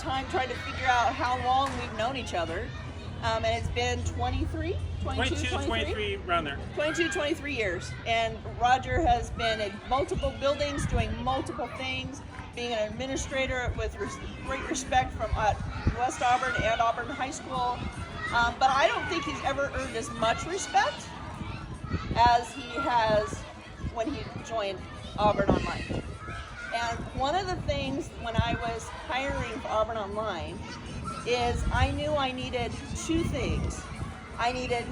time trying to figure out how long we've known each other. And it's been 22, 23, around there. 22, 23 years. And Roger has been in multiple buildings, doing multiple things, being an administrator with great respect from West Auburn and Auburn High School. But I don't think he's ever earned as much respect as he has when he joined Auburn Online. And one of the things when I was hiring for Auburn Online is I knew I needed two things. I needed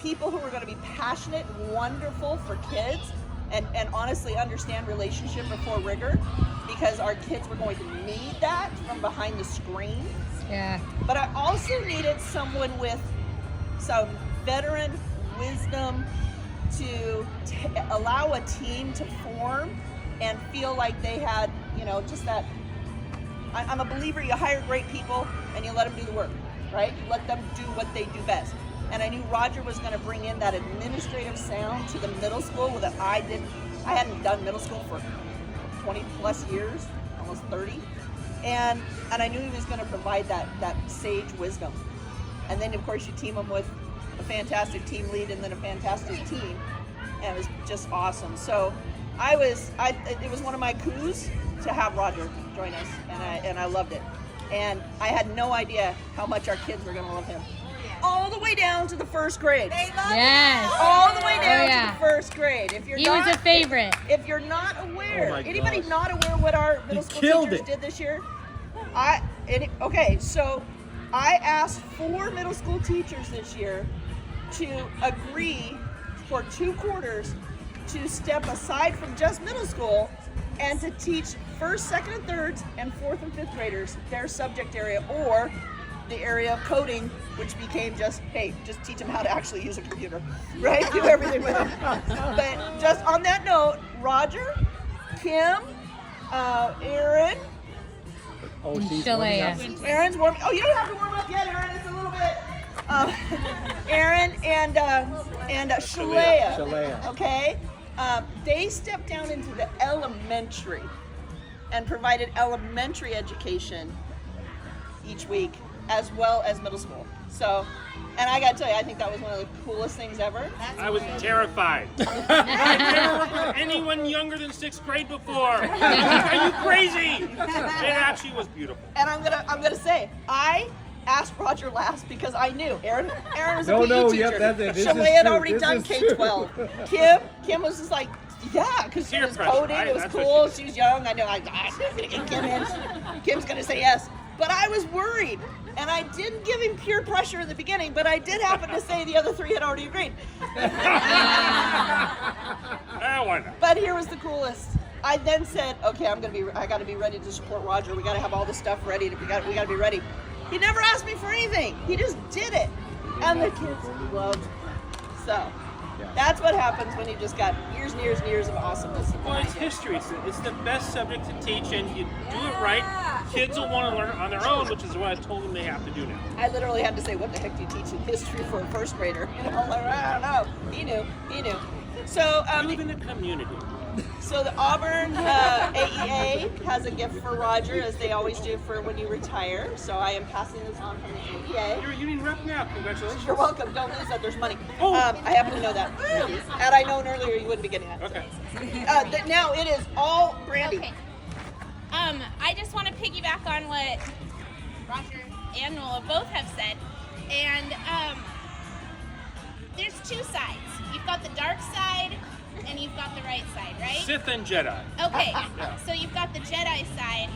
people who were going to be passionate and wonderful for kids and honestly understand relationship before rigor, because our kids were going to need that from behind the screen. Yeah. But I also needed someone with some veteran wisdom to allow a team to form and feel like they had, just that. I'm a believer you hire great people and you let them do the work, right? You let them do what they do best. And I knew Roger was going to bring in that administrative sound to the middle school that I hadn't done middle school for 20 plus years, almost 30. And I knew he was going to provide that sage wisdom. And then of course you team him with a fantastic team lead and then a fantastic team. And it was just awesome. So it was one of my coups to have Roger join us, and I loved it. And I had no idea how much our kids were going to love him. All the way down to the first grade. They love Yes. All the way down to the first grade. If you're He was a favorite. If you're not aware, Oh my anybody gosh. not aware what our middle school killed teachers it. did this year? So I asked 4 middle school teachers this year to agree for 2 quarters to step aside from just middle school and to teach first, second, and thirds, and fourth and fifth graders their subject area or the area of coding, which became just teach them how to actually use a computer, right? Do everything with it. But just on that note, Roger, Kim, Aaron. Oh, she's Shalea. warming up. Aaron's warming. Oh, you don't have to warm up yet, Aaron. It's a little bit. Aaron and Shalea. Shalea. Okay. They stepped down into the elementary and provided elementary education each week, as well as middle school. So, and I gotta tell you, I think that was one of the coolest things ever. I was terrified. I've never worked with anyone younger than 6th grade before. Are you crazy? It actually was beautiful. And I'm gonna say, I asked Roger last because I knew Aaron was a No, PE no, teacher. yep, that's it. This Shalea is had true. already This done is true. K-12. Kim was just like, yeah, because she Peer was pressure. coding. It was That's what cool. she She was young. I know. I'm gonna get Kim in. Kim's gonna say yes. But I was worried, and I didn't give him peer pressure in the beginning. But I did happen to say the other 3 had already agreed. Why not? But here was the coolest. I then said, okay, I got to be ready to support Roger. We got to have all the stuff ready. We got to be ready. He never asked me for anything. He just did it, and the kids loved it. So that's what happens when you just got years and years and years of awesomeness. Well, it's history. It's the best subject to teach, and you do it right, kids will want to learn on their own, which is what I told them they have to do now. I literally had to say, what the heck do you teach in history for a first grader? I don't know. He knew. So, We live in a community. So the Auburn AEA has a gift for Roger, as they always do for when you retire. So I am passing this on from the AEA. You're a union rep now. Congratulations. You're welcome. Don't lose that. There's money. Oh. I happen to know that. Had I known earlier, you wouldn't be getting that. Okay. Now it is all Brandy. Okay. I just want to piggyback on what Roger and Nola both have said. And there's 2 sides. You've got the dark side and you've got the right side, right? Sith and Jedi. Okay, so you've got the Jedi side,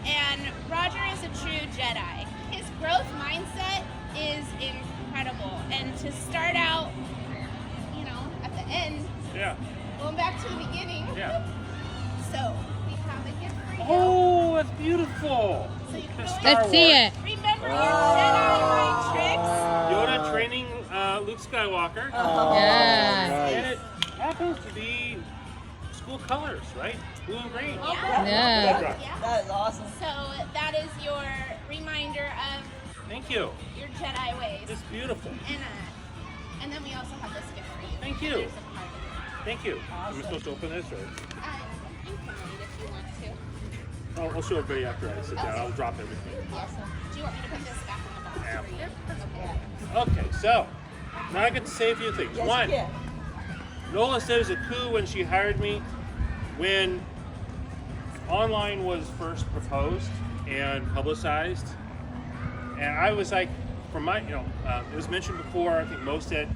and Roger is a true Jedi. His growth mindset is incredible, and to start out, at the end, going back to the beginning, so we have a gift for you. Oh, that's beautiful. So you can Let's go Let's see it. remember your Jedi mind tricks. Yoda training Luke Skywalker. Yeah. And it happens to be school colors, right? Blue and green. Yeah. That is awesome. So that is your reminder of Thank you. your Jedi ways. It's beautiful. And then we also have this gift for you. Thank you. There's a part of it. Thank you. Am I supposed to open this or? You can read if you want to. I'll show everybody after I sit down. I'll drop everything. Awesome. Do you want me to put this back in the box for you? Okay, so now I get to say a few things. Yes, One, yeah. Nola said it was a coup when she hired me, when online was first proposed and publicized, and I was like, for my, it was mentioned before, I think most said,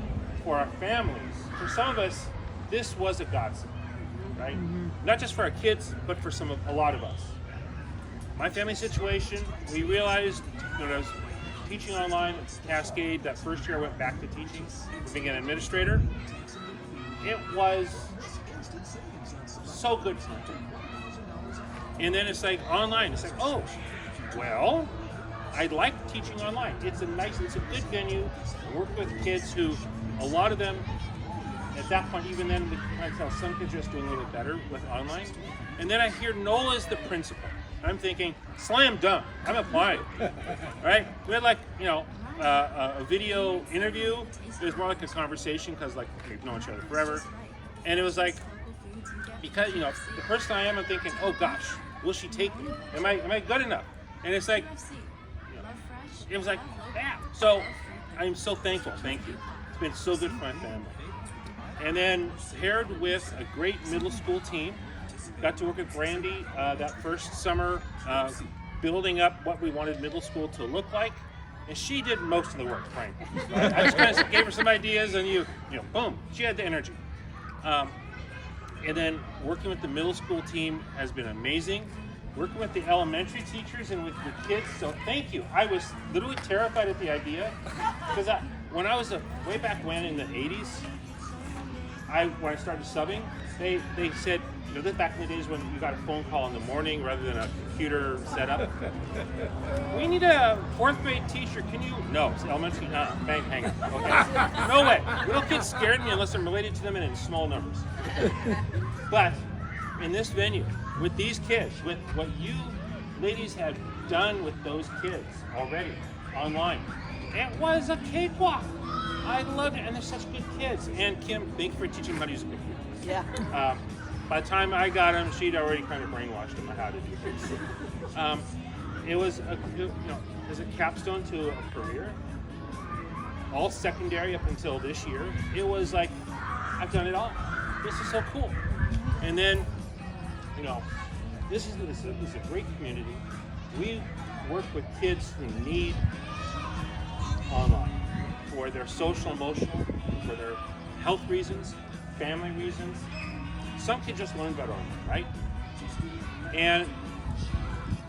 for our families, for some of us, this was a godsend, right? Not just for our kids, but for a lot of us. My family situation, we realized when I was teaching online at Cascade, that first year I went back to teaching, being an administrator, it was so good for me. And then it's like online, it's like, oh, well, I like teaching online. It's a good venue. I work with kids who, a lot of them, at that point, even then, we can tell some kids are just doing a little bit better with online. And then I hear Nola's the principal. I'm thinking, slam dunk, I'm applying, right? We had a video interview. It was more like a conversation because we've known each other forever. And it was like, because, the person I am, I'm thinking, oh gosh, will she take me? Am I good enough? And it's like, it was like, yeah. So I'm so thankful, thank you. It's been so good for my family. And then paired with a great middle school team, got to work with Brandy that first summer, building up what we wanted middle school to look like. And she did most of the work, frankly. I just kind of gave her some ideas, and boom, she had the energy. And then working with the middle school team has been amazing. Working with the elementary teachers and with the kids, so thank you. I was literally terrified at the idea, because when I was way back when in the 80s, when I started subbing, they said, this back in the days when you got a phone call in the morning rather than a computer setup. We need a 4th grade teacher. Can you? No, it's elementary. Bang, hang up. Okay. No way. Little kids scared me unless I'm related to them and in small numbers. But in this venue, with these kids, with what you ladies have done with those kids already online, it was a cakewalk. I loved it, and they're such good kids. And Kim, thank you for teaching them how to use a computer. Yeah. By the time I got them, she'd already kind of brainwashed them on how to do things. It was as a capstone to a career, all secondary up until this year. It was like, I've done it all. This is so cool. And then, this is a great community. We work with kids who need online for their social, emotional, for their health reasons, family reasons. Some kids just learn better online, right? And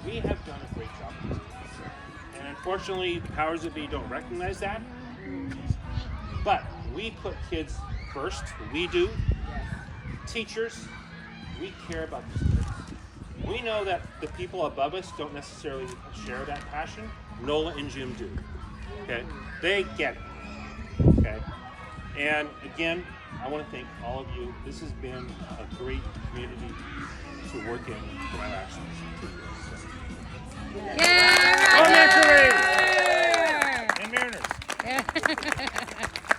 we have done a great job with these kids. And unfortunately, the powers that be don't recognize that. But we put kids first. We do. Teachers, we care about these kids. We know that the people above us don't necessarily share that passion. Nola and Jim do. Okay? They get it. Okay? And again, I want to thank all of you. This has been a great community to work in for my last 2 years. So. Yeah!